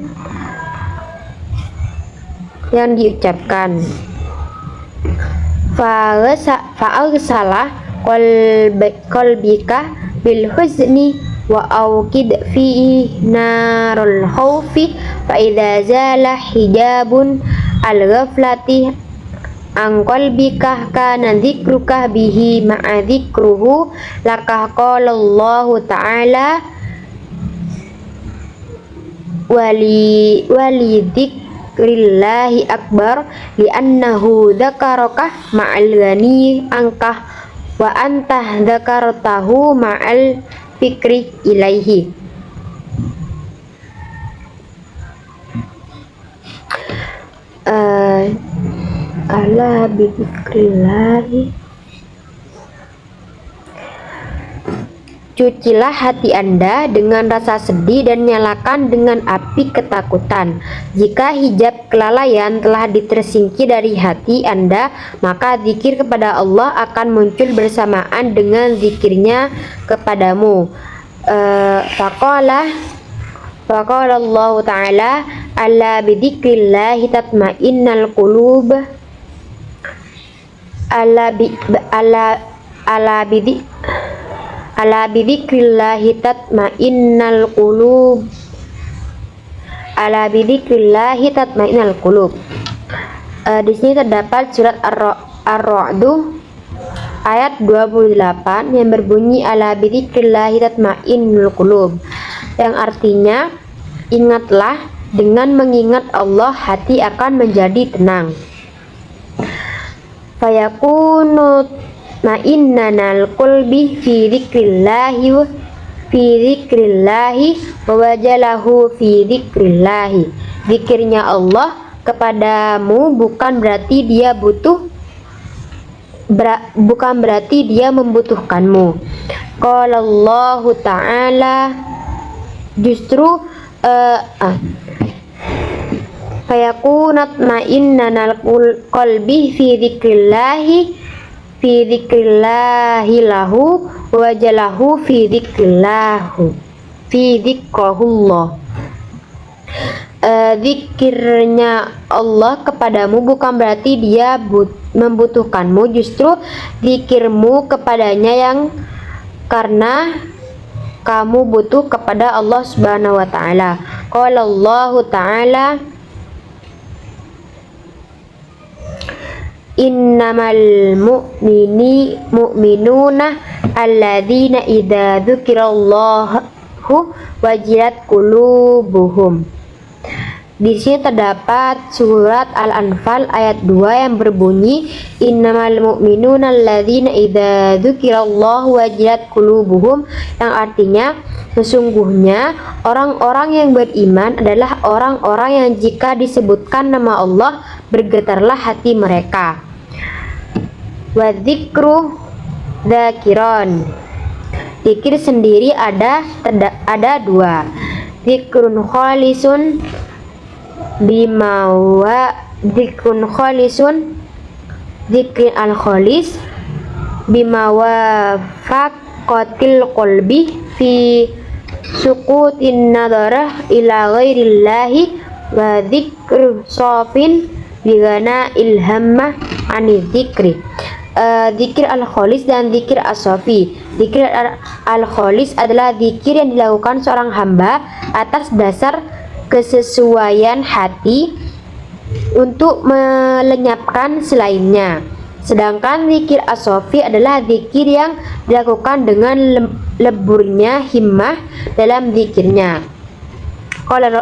Fa'aghsala qalbika bil huzni wa awqid fi narul khawfi fa idza zala hijabun al-ghaflati an qalbika kana dzikruka bihi ma'a dzikruhu laka qala Allah ta'ala wali dzikrillahi akbar li'annahu dzakaraka ma'al ghani angkah wa anta dzakartahu ma'al fikri ilaihi. Ala bidzikrillahi Cucilah hati Anda dengan rasa sedih dan nyalakan dengan api ketakutan. Jika hijab kelalaian telah ditersingkir dari hati Anda, maka zikir kepada Allah akan muncul bersamaan dengan zikirnya kepadamu. Faqala Allah Ta'ala, ala bidzikrillahi tatma'innal qulub. Ala bidzikrillahi tatma'innal qulub. Ala bidzikrillahi tatma'innal qulub. Di sini terdapat surat Ar-Ra'd ayat 28 yang berbunyi ala bidzikrillahi tatma'innul qulub, yang artinya ingatlah, dengan mengingat Allah hati akan menjadi tenang. Fayakunu ma'innanal qalbi fi dzikrillahi wa wajalahu fi dzikrillahi. Zikirnya Allah kepadamu bukan berarti dia membutuhkanmu. Qala Allah Ta'ala, justru fayakunat ma'innanal qalbi fi dzikrillahi lahu wajalahu fi dzikrahullah. Zikirnya Allah kepadamu bukan berarti dia membutuhkanmu, justru zikirmu kepadanya yang karena kamu butuh kepada Allah Subhanahu wa Ta'ala. Qala Allah Ta'ala, innamal mu'minuna alladzina idza dzukirallahu wajilat qulubuhum. Di sini terdapat surat Al-Anfal ayat 2 yang berbunyi innamal mu'minuna alladzina idza dzukirallahu wajilat qulubuhum, yang artinya sesungguhnya orang-orang yang beriman adalah orang-orang yang jika disebutkan nama Allah bergetarlah hati mereka. Wa dzikru dzakiron. Zikir sendiri ada dua. Zikrun khalisun zikrun khalisun, zikrin al-khalis bimawafaqatil qalbi fi sukutin nadarah ila ghairillahi wa dzikru safin bigana ilhamma ani dzikri. Zikir al-khalis dan zikir as-safi. Zikir al-khalis adalah zikir yang dilakukan seorang hamba atas dasar kesesuaian hati untuk melenyapkan selainnya. Sedangkan zikir as-safi adalah zikir yang dilakukan dengan leburnya himmah dalam zikirnya. Qala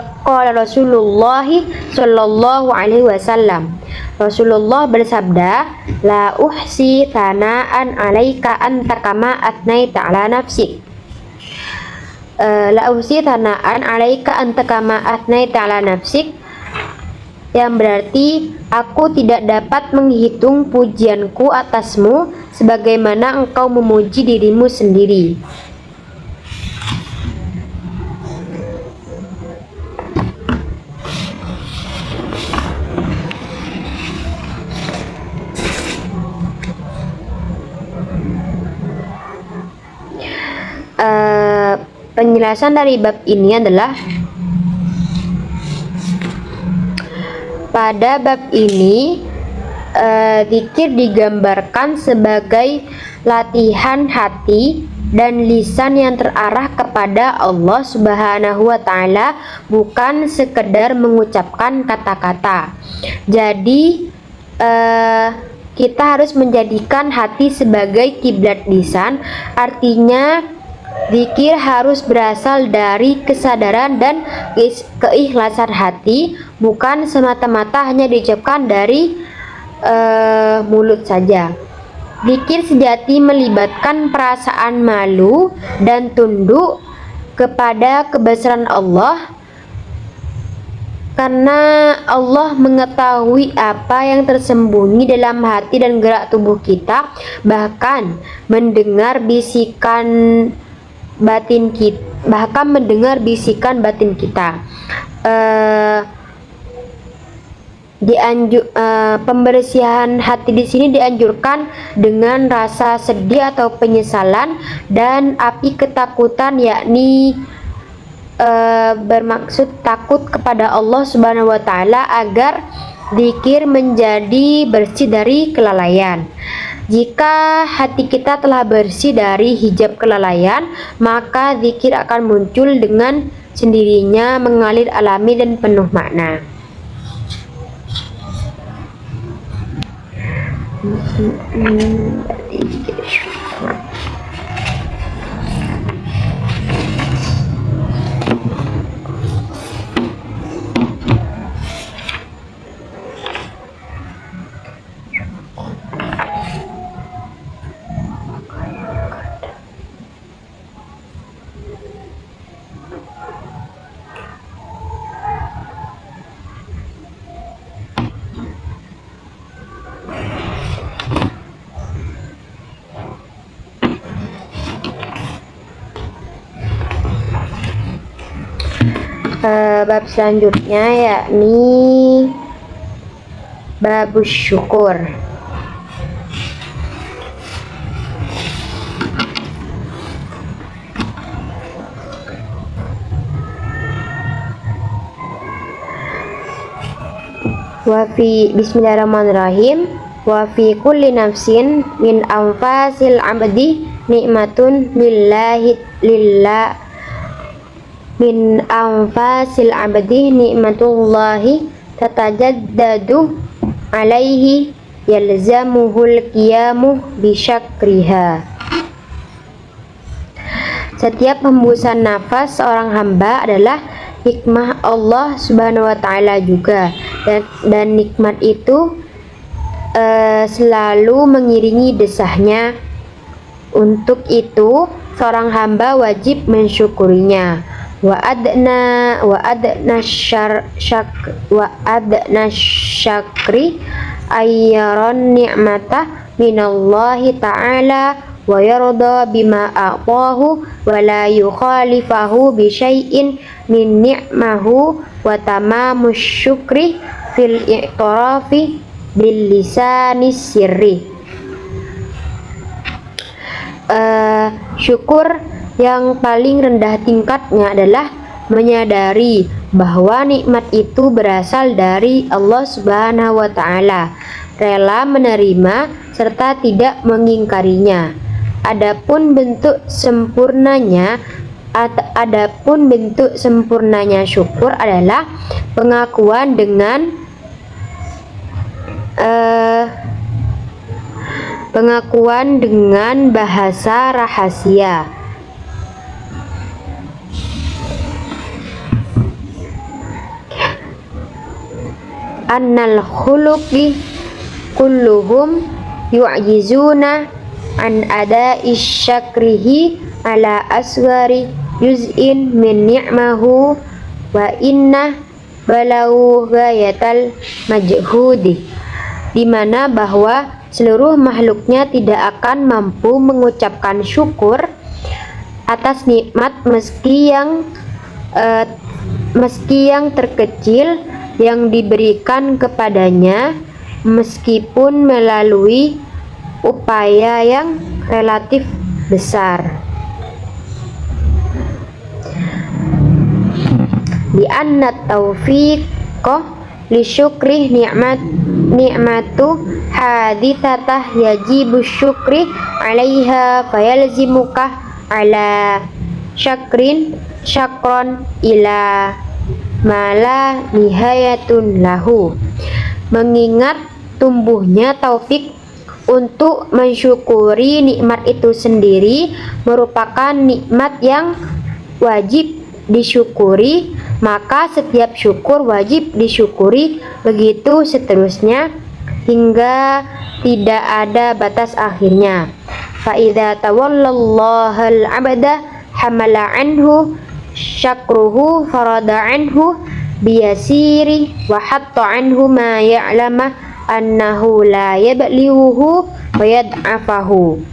Rasulullah sallallahu alaihi wasallam. Rasulullah bersabda, la uhsi thana'an 'alaika anta kama atnaita 'ala nafsik. La uhsi thana'an 'alaika anta kama atnaita 'ala nafsik, yang berarti aku tidak dapat menghitung pujianku atasmu sebagaimana engkau memuji dirimu sendiri. Penjelasan dari bab ini adalah pada bab ini zikir digambarkan sebagai latihan hati dan lisan yang terarah kepada Allah Subhanahu wa Ta'ala, bukan sekedar mengucapkan kata-kata. Jadi kita harus menjadikan hati sebagai kiblat lisan, artinya zikir harus berasal dari kesadaran dan keikhlasan hati, bukan semata-mata hanya diucapkan dari mulut saja. Zikir sejati melibatkan perasaan malu dan tunduk kepada kebesaran Allah, karena Allah mengetahui apa yang tersembunyi dalam hati dan gerak tubuh kita, bahkan mendengar bisikan batin kita, bahkan mendengar bisikan batin kita. Pembersihan hati di sini dianjurkan dengan rasa sedih atau penyesalan dan api ketakutan, yakni bermaksud takut kepada Allah Subhanahu wa taala agar zikir menjadi bersih dari kelalaian. Jika hati kita telah bersih dari hijab kelalaian, maka zikir akan muncul dengan sendirinya, mengalir alami dan penuh makna. Bab selanjutnya yakni babus syukur. Bismillahirrahmanirrahim. Wa fi kulli nafsin min anfasil abdi nikmatun min anfasil abdi nikmatullahi tatajaddadu alaihi yalzamuhul qiyamu bisyakriha. Setiap hembusan nafas seorang hamba adalah hikmah Allah Subhanahu wa taala juga, dan nikmat itu selalu mengiringi desahnya. Untuk itu seorang hamba wajib mensyukurinya. Wa adna syakri ayyaron ni'mata minallahi ta'ala wa yarda bima a'tahu wa la yukhalifahu bi syai'in min ni'mahu wa tamamu syukri fil i'tirafi bil lisani sirri. Syukur yang paling rendah tingkatnya adalah menyadari bahwa nikmat itu berasal dari Allah Subhanahu wa taala, rela menerima serta tidak mengingkarinya. Adapun bentuk sempurnanya syukur adalah pengakuan dengan bahasa rahasia. Annal khuluqi kulluhum yu'jizuna an ada'i syakrihi ala asghari juz'in min ni'mahu wa inna balau ghayatal majhudi, di mana bahwa seluruh makhluknya tidak akan mampu mengucapkan syukur atas nikmat meski yang terkecil yang diberikan kepadanya, meskipun melalui upaya yang relatif besar. Di anna taufiqah li syukri ni'matu haditsatah yajibu syukri 'alaiha fayalzimuka 'ala syakron ila mala nihayatun lahu. Mengingat tumbuhnya taufik untuk mensyukuri nikmat itu sendiri merupakan nikmat yang wajib disyukuri, maka setiap syukur wajib disyukuri, begitu seterusnya hingga tidak ada batas akhirnya. Fa idza tawallallahal abda hamala anhu syakruhu farada anhu biyasiri wa hatta anhu ma ya'lama annahu la yablighuhu wa yad'afahu.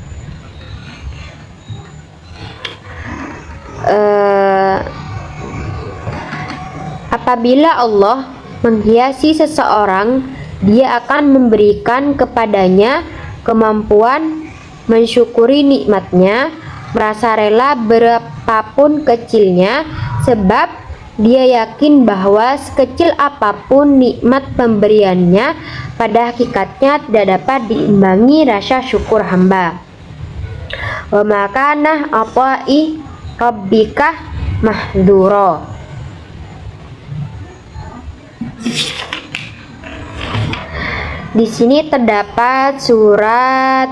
Apabila Allah menghiasi seseorang, Dia akan memberikan kepadanya kemampuan mensyukuri nikmatnya, merasa rela berapapun kecilnya, sebab dia yakin bahwa sekecil apapun nikmat pemberiannya, pada hakikatnya tidak dapat diimbangi rasa syukur hamba. Wa makana ata'i rabbika mahdura. Di sini terdapat surat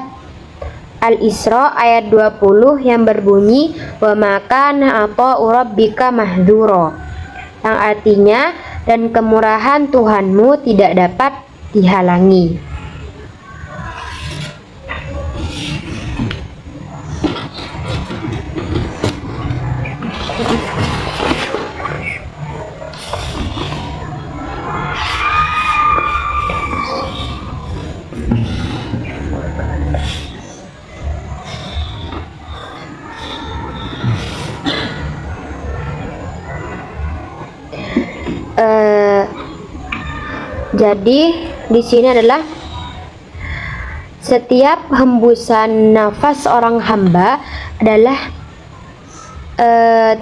Al-Isra ayat 20 yang berbunyi wa makana ata'u rabbika mahdura, yang artinya dan kemurahan Tuhanmu tidak dapat dihalangi. Jadi di sini adalah setiap hembusan nafas orang hamba adalah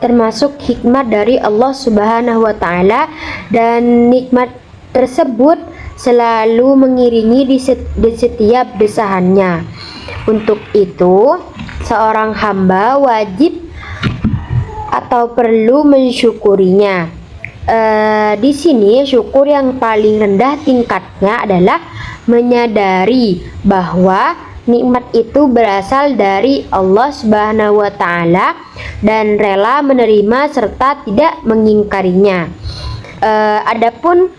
termasuk hikmat dari Allah Subhanahu wa Ta'ala, dan nikmat tersebut selalu mengiringi di setiap desahannya. Untuk itu, seorang hamba wajib atau perlu mensyukurinya. Di sini syukur yang paling rendah tingkatnya adalah menyadari bahwa nikmat itu berasal dari Allah Subhanahu wa Ta'ala dan rela menerima serta tidak mengingkarinya. Adapun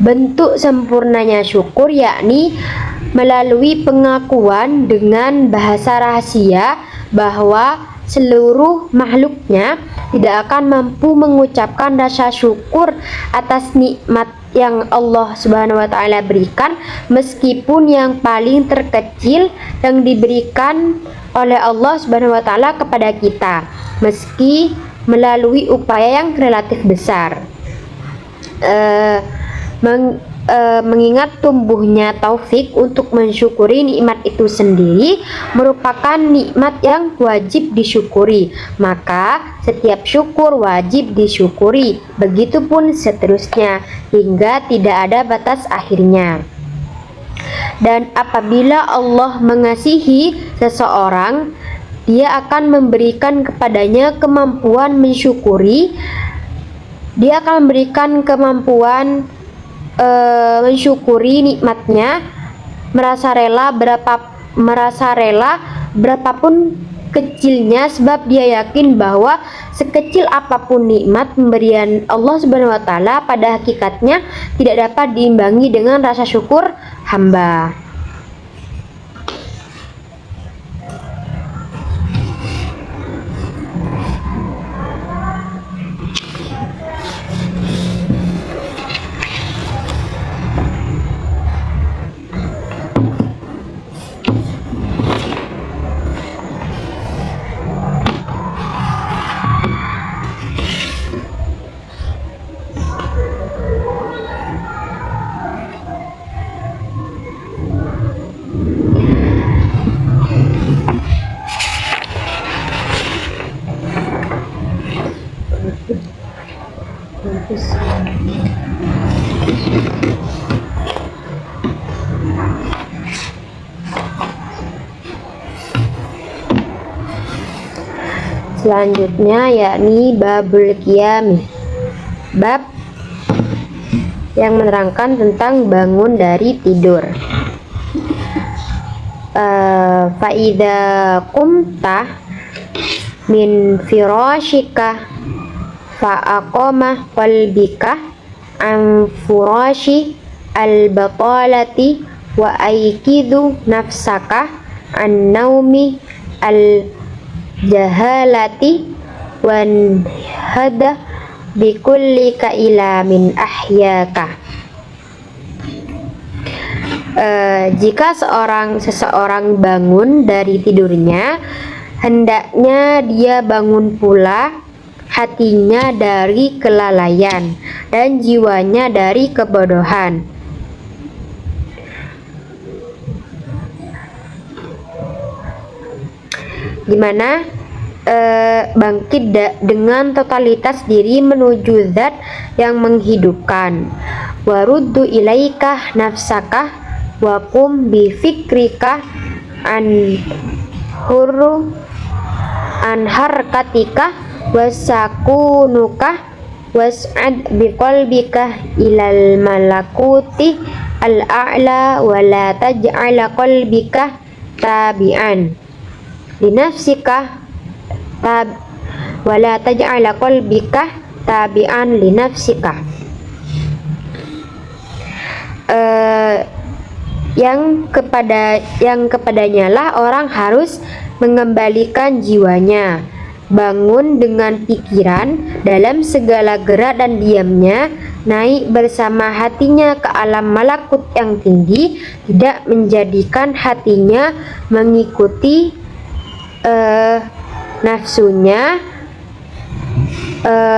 bentuk sempurnanya syukur yakni melalui pengakuan dengan bahasa rahasia bahwa seluruh makhluknya tidak akan mampu mengucapkan rasa syukur atas nikmat yang Allah Subhanahu wa Ta'ala berikan, meskipun yang paling terkecil yang diberikan oleh Allah Subhanahu wa Ta'ala kepada kita, meski melalui upaya yang relatif besar. Mengingat tumbuhnya taufik untuk mensyukuri nikmat itu sendiri merupakan nikmat yang wajib disyukuri, maka setiap syukur wajib disyukuri, begitupun seterusnya hingga tidak ada batas akhirnya. Dan apabila Allah mengasihi seseorang, Dia akan memberikan kepadanya kemampuan mensyukuri. Dia akan memberikan kemampuan mensyukuri nikmatnya, merasa rela berapapun kecilnya, sebab dia yakin bahwa sekecil apapun nikmat pemberian Allah Subhanahu wa Ta'ala, pada hakikatnya tidak dapat diimbangi dengan rasa syukur hamba. Selanjutnya yakni babul qiyam, bab yang menerangkan tentang bangun dari tidur. Faida qumta min firashika fa'aqama qalbika an furashi al-batalati wa aikidu nafsaka an naumi al-jahalati wan hada bikulli kaila min ahyaka. Jika seseorang bangun dari tidurnya, hendaknya dia bangun pula hatinya dari kelalaian dan jiwanya dari kebodohan. Dimana bangkit dengan totalitas diri menuju zat yang menghidupkan. Waruddu ilaikah nafsakah wa qum bi fikrika an harkatika wasakunuka was'ad biqalbika ilal malakuti al-a'la wa la taj'ala qalbika tabi'an linafsika wa la taj'ala qalbika tabi'an linafsika. Yang kepadanya lah orang harus mengembalikan jiwanya, bangun dengan pikiran dalam segala gerak dan diamnya, naik bersama hatinya ke alam malakut yang tinggi, tidak menjadikan hatinya mengikuti nafsunya.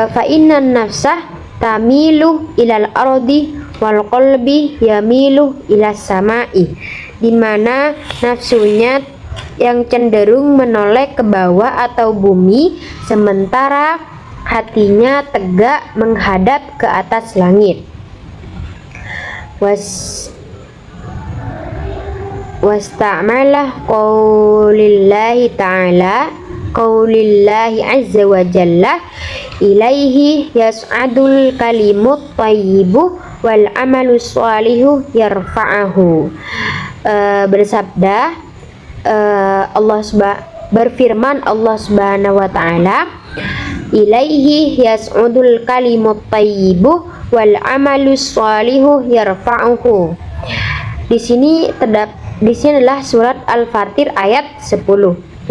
Fa innan nafsah tamilu ilal ardi wal qalbi yamilu ilas samai, dimana nafsunya yang cenderung menoleh ke bawah atau bumi, sementara hatinya tegak menghadap ke atas langit. Wasta'malah qaulillahi ta'ala, qaulillahi azza wa jalla, ilaihi yas'adul kalimut thayyibu wal amalu sholihu yarfa'ahu. Bersabda berfirman Allah Subhanahu wa taala, ilaihi yas'udul kalimut thayyibu wal amalu sholihu yarfa'uhu. Di sini adalah surat Al-Fatir ayat 10,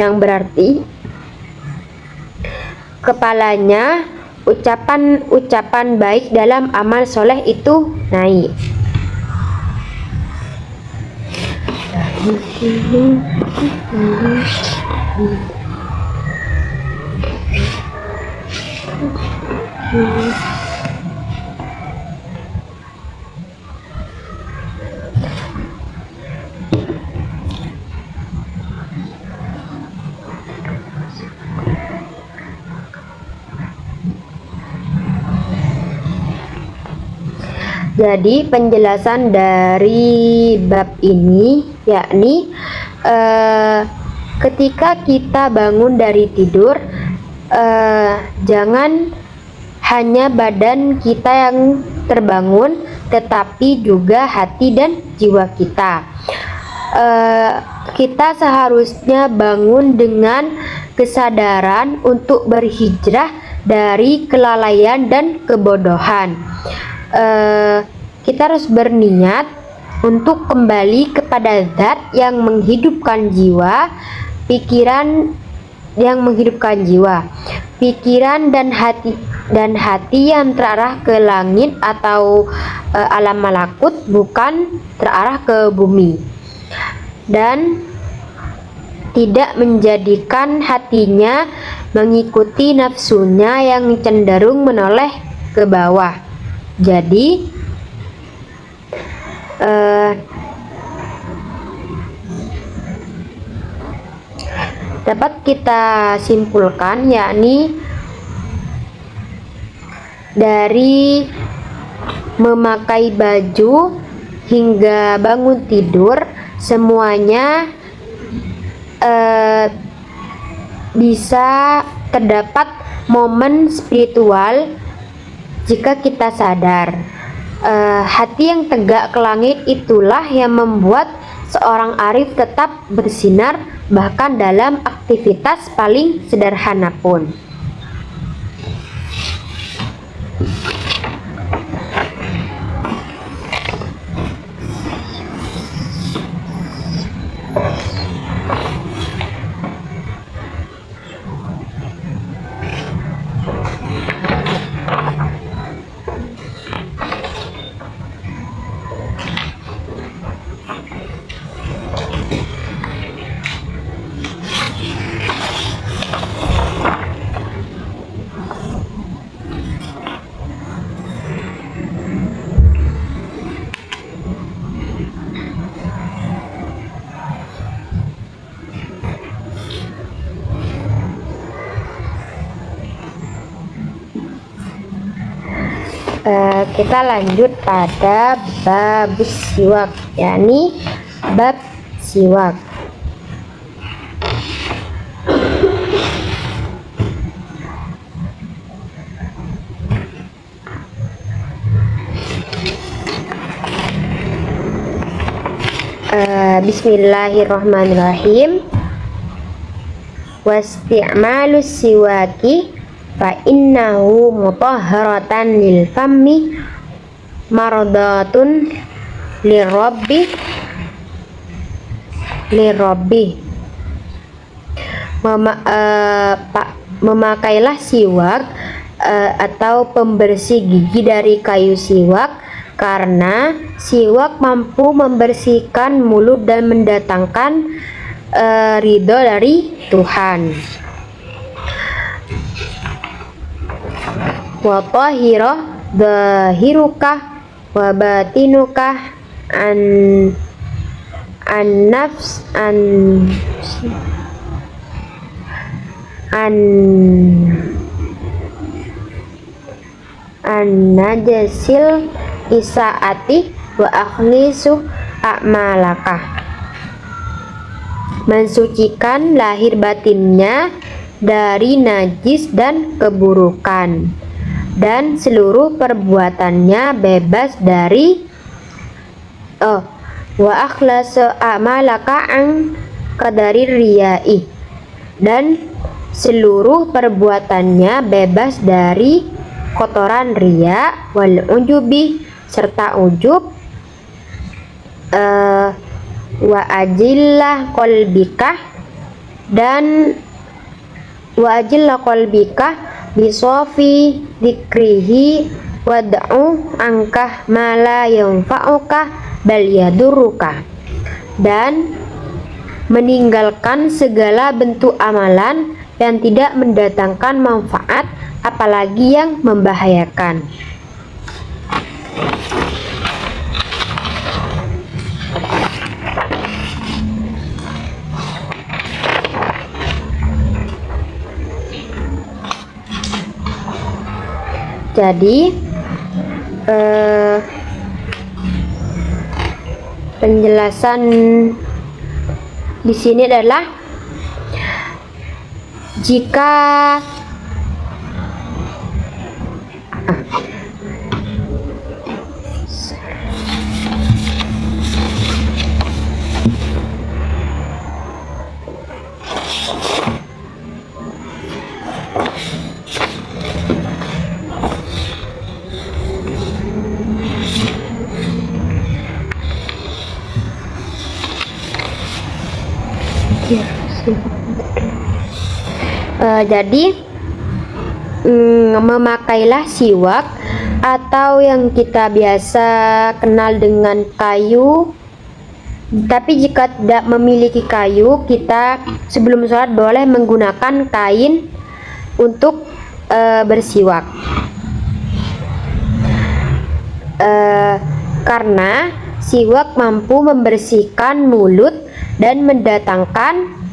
yang berarti kepalanya ucapan baik dalam amal soleh itu naik. Jadi penjelasan dari bab ini yakni ketika kita bangun dari tidur, jangan hanya badan kita yang terbangun, tetapi juga hati dan jiwa kita. Kita seharusnya bangun dengan kesadaran untuk berhijrah dari kelalaian dan kebodohan. Kita harus berniat untuk kembali kepada zat yang menghidupkan jiwa, pikiran dan hati yang terarah ke langit atau alam malakut, bukan terarah ke bumi, dan tidak menjadikan hatinya mengikuti nafsunya yang cenderung menoleh ke bawah. Jadi dapat kita simpulkan yakni dari memakai baju hingga bangun tidur semuanya bisa terdapat momen spiritual jika kita sadar. Hati yang tegak ke langit itulah yang membuat seorang arif tetap bersinar bahkan dalam aktivitas paling sederhana pun. Kita lanjut pada bab siwak, yakni bab siwak. Bismillahirrahmanirrahim. Wasti'malus siwaki fa innahu mutahharatan lil fammi mardatun lirabbi. Memakailah siwak atau pembersih gigi dari kayu siwak, karena siwak mampu membersihkan mulut dan mendatangkan ridho dari Tuhan. Wa tahira dhahiruka wa batinuka an nafs an najasil isaati wa akhlisu a'malaka. Mensucikan lahir batinnya dari najis dan keburukan, dan seluruh perbuatannya bebas dari wa akhlasu a'malaka an qadari riyai, dan seluruh perbuatannya bebas dari kotoran riya wal ujubi, serta ujub. Wa ajillah qalbika, dan wa ajillah qalbika bisofi dzikrihi wad'u angkah ma la yanfa'uka bal yaduruka, dan meninggalkan segala bentuk amalan yang tidak mendatangkan manfaat apalagi yang membahayakan. Jadi penjelasan di sini adalah jika memakailah siwak atau yang kita biasa kenal dengan kayu. Tapi jika tidak memiliki kayu, kita sebelum sholat boleh menggunakan kain untuk bersiwak. Karena siwak mampu membersihkan mulut dan mendatangkan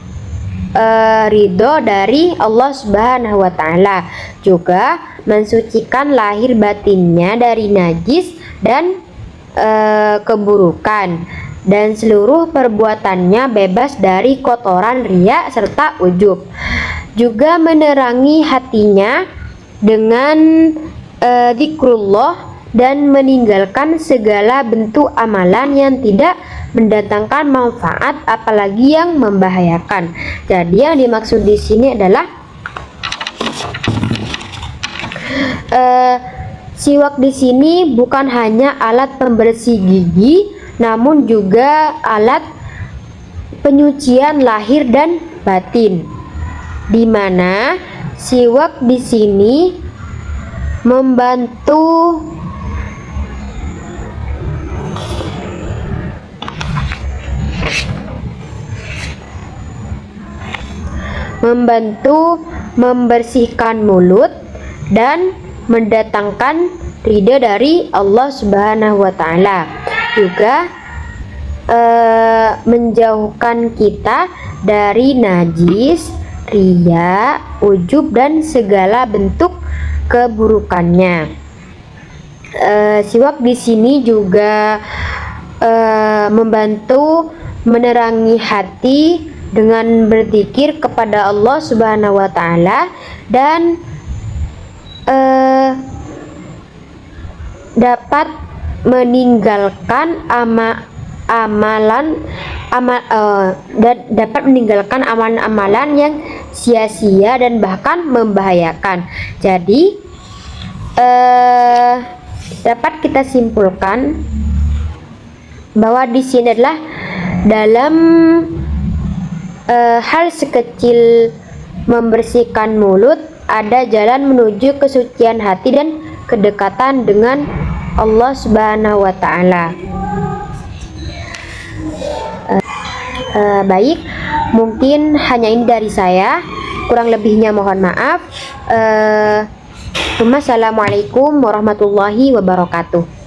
ridho dari Allah Subhanahu wa Ta'ala, juga mensucikan lahir batinnya dari najis dan keburukan, dan seluruh perbuatannya bebas dari kotoran riya serta ujub, juga menerangi hatinya dengan zikrullah dan meninggalkan segala bentuk amalan yang tidak mendatangkan manfaat apalagi yang membahayakan. Jadi yang dimaksud di sini adalah siwak di sini bukan hanya alat pembersih gigi, namun juga alat penyucian lahir dan batin, di mana siwak di sini membantu membersihkan mulut dan mendatangkan ridha dari Allah Subhanahu wa Ta'ala, juga menjauhkan kita dari najis, riya, ujub dan segala bentuk keburukannya. Siwak di sini juga membantu menerangi hati dengan berzikir kepada Allah Subhanahu wa taala dan dapat meninggalkan dapat meninggalkan amalan-amalan yang sia-sia dan bahkan membahayakan. Jadi dapat kita simpulkan bahwa di sini adalah dalam hal sekecil membersihkan mulut ada jalan menuju kesucian hati dan kedekatan dengan Allah Subhanahu wa taala. Baik, mungkin hanya ini dari saya. Kurang lebihnya mohon maaf. Wassalamualaikum warahmatullahi wabarakatuh.